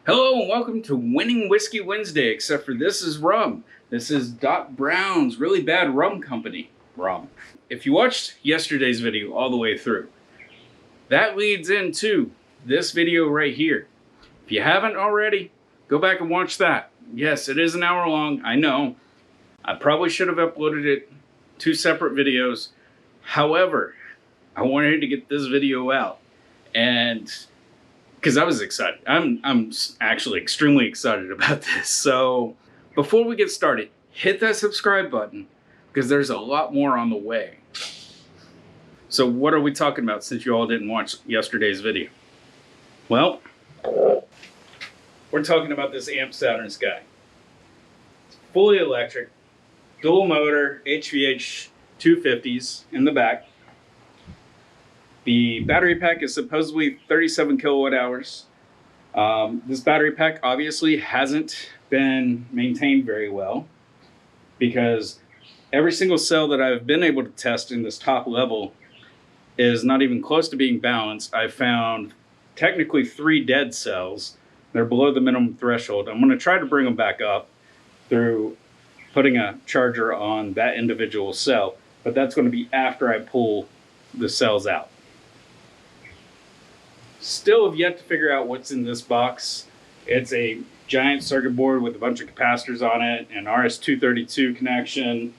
Hello and welcome to Winning Whiskey Wednesday, except for this is rum. This is Doc Brown's Really Bad Rum Company rum. If you watched yesterday's video all the way through, that leads into this video right here. If you haven't already, go back and watch that. Yes, it is an hour long, I know. I probably should have uploaded it two separate videos. However, I wanted to get this video out, and because I was excited. I'm actually extremely excited about this. So before we get started, hit that subscribe button because there's a lot more on the way. So what are we talking about since you all didn't watch yesterday's video? Well, we're talking about this Amp Saturn Sky. It's fully electric, dual motor, HVH 250s in the back. The battery pack is supposedly 37 kilowatt hours. This battery pack obviously hasn't been maintained very well because every single cell that I've been able to test in this top level is not even close to being balanced. I found technically 3 dead cells. They're below the minimum threshold. I'm going to try to bring them back up through putting a charger on that individual cell, but that's going to be after I pull the cells out. Still have yet to figure out what's in this box. It's a giant circuit board with a bunch of capacitors on it, an RS-232 connection.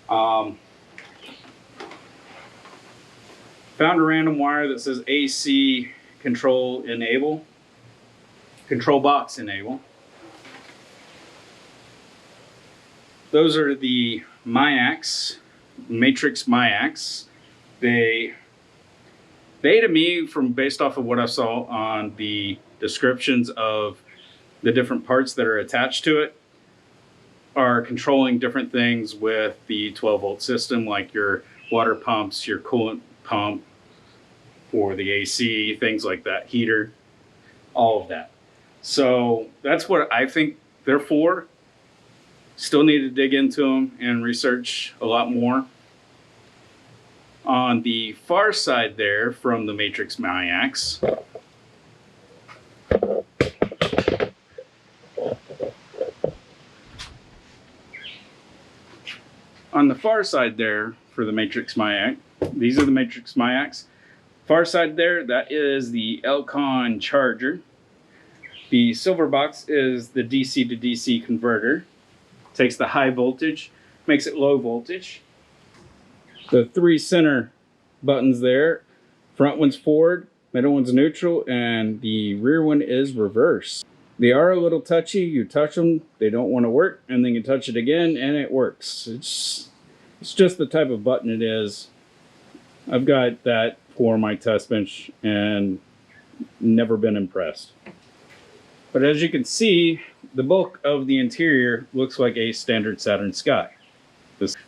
Found a random wire that says AC control box enable. Those are the Matrix MIACs. They to me, based off of what I saw on the descriptions of the different parts that are attached to it, are controlling different things with the 12-volt system, like your water pumps, your coolant pump for the AC, things like that, heater, all of that. So that's what I think they're for. Still need to dig into them and research a lot more. On the far side there from the Matrix MIACs, on the far side there for the Matrix MIAC, these are the Matrix MIACs. Far side there, that is the Elcon charger. The silver box is the DC to DC converter. Takes the high voltage, makes it low voltage. The 3 center buttons there, front one's forward, middle one's neutral, and the rear one is reverse. They are a little touchy. You touch them, they don't want to work, and then you touch it again and it works. It's just the type of button it is. I've got that for my test bench and never been impressed. But as you can see, the bulk of the interior looks like a standard Saturn Sky.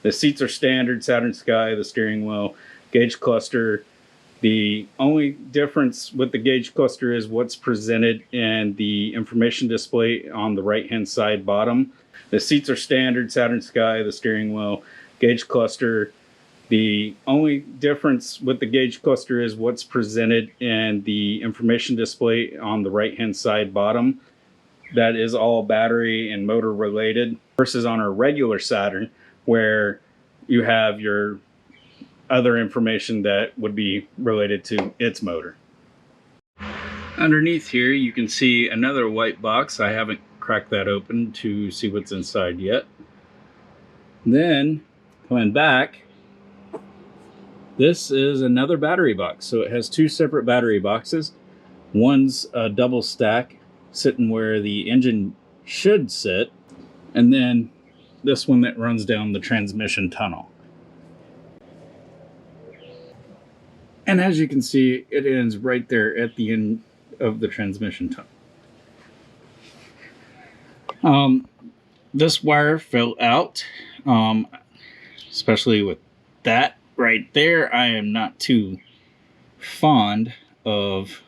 The seats are standard Saturn Sky, the steering wheel, gauge cluster. The only difference with the gauge cluster is what's presented in the information display on the right-hand side bottom. The seats are standard Saturn Sky, the steering wheel, gauge cluster. The only difference with the gauge cluster is what's presented in the information display on the right-hand side bottom. That is all battery and motor related versus on a regular Saturn, where you have your other information that would be related to its motor. Underneath here, you can see another white box. I haven't cracked that open to see what's inside yet. Then, coming back, this is another battery box. So it has 2 separate battery boxes. One's a double stack, sitting where the engine should sit, and then this one that runs down the transmission tunnel. And as you can see, it ends right there at the end of the transmission tunnel. This wire fell out, especially with that right there. I am not too fond of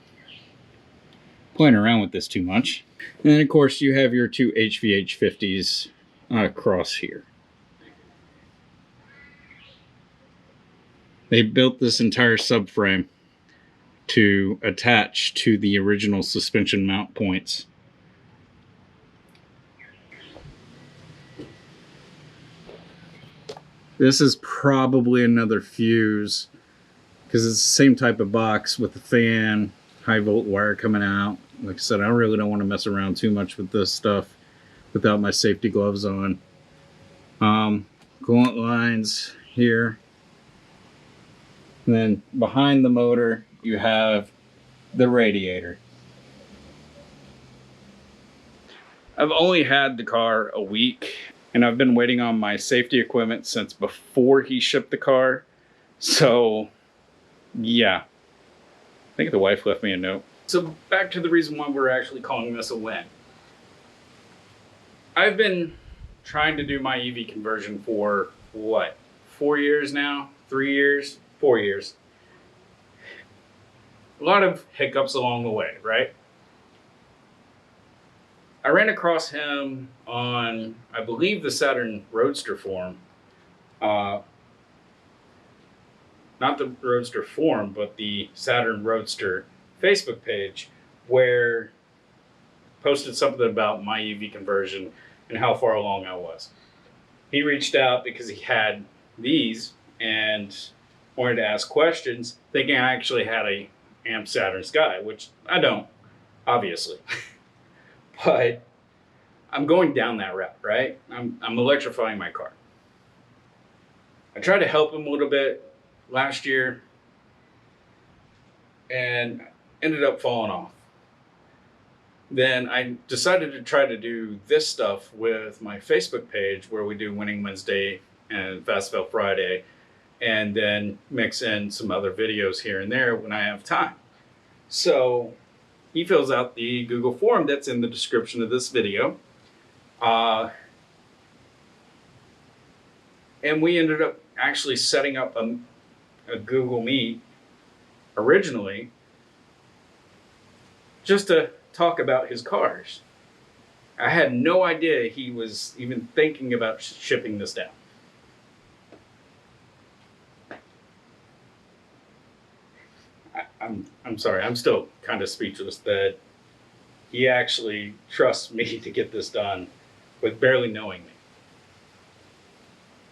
playing around with this too much. And then of course you have your 2 HVH 50s across here. They built this entire subframe to attach to the original suspension mount points This is probably another fuse because it's the same type of box with the fan, high volt wire coming out. Like I said, I really don't want to mess around too much with this stuff without my safety gloves on. Coolant lines here. And then behind the motor, you have the radiator. I've only had the car a week, and I've been waiting on my safety equipment since before he shipped the car. So, yeah. I think the wife left me a note. So back to the reason why we're actually calling this a win. I've been trying to do my EV conversion for, what, 4 years now? 3 years? 4 years. A lot of hiccups along the way, right? I ran across him on, I believe, the Saturn Roadster forum. Not the Roadster forum, but the Saturn Roadster Facebook page, where posted something about my EV conversion and how far along I was. He reached out because he had these and wanted to ask questions, thinking I actually had a Amp Saturn Sky, which I don't, obviously. But I'm going down that route, right? I'm electrifying my car. I tried to help him a little bit last year and ended up falling off. Then I decided to try to do this stuff with my Facebook page, where we do Winning Wednesday and Fast Fail Friday, and then mix in some other videos here and there when I have time. So he fills out the Google form that's in the description of this video. And we ended up actually setting up a Google Meet originally just to talk about his cars. I had no idea he was even thinking about shipping this down. I'm sorry, I'm still kind of speechless that he actually trusts me to get this done with barely knowing me.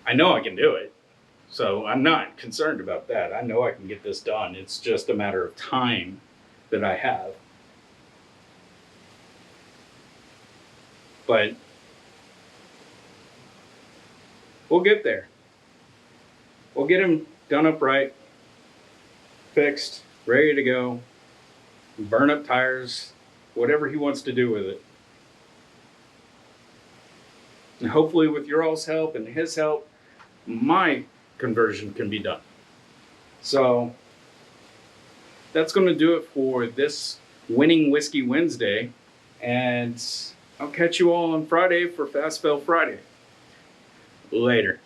I know I can do it, so I'm not concerned about that. I know I can get this done. It's just a matter of time that I have. But we'll get there. We'll get him done up right, fixed, ready to go, burn up tires, whatever he wants to do with it. And hopefully with your all's help and his help, my conversion can be done. So that's going to do it for this Winning Whiskey Wednesday. And I'll catch you all on Friday for Fast Fail Friday. Later.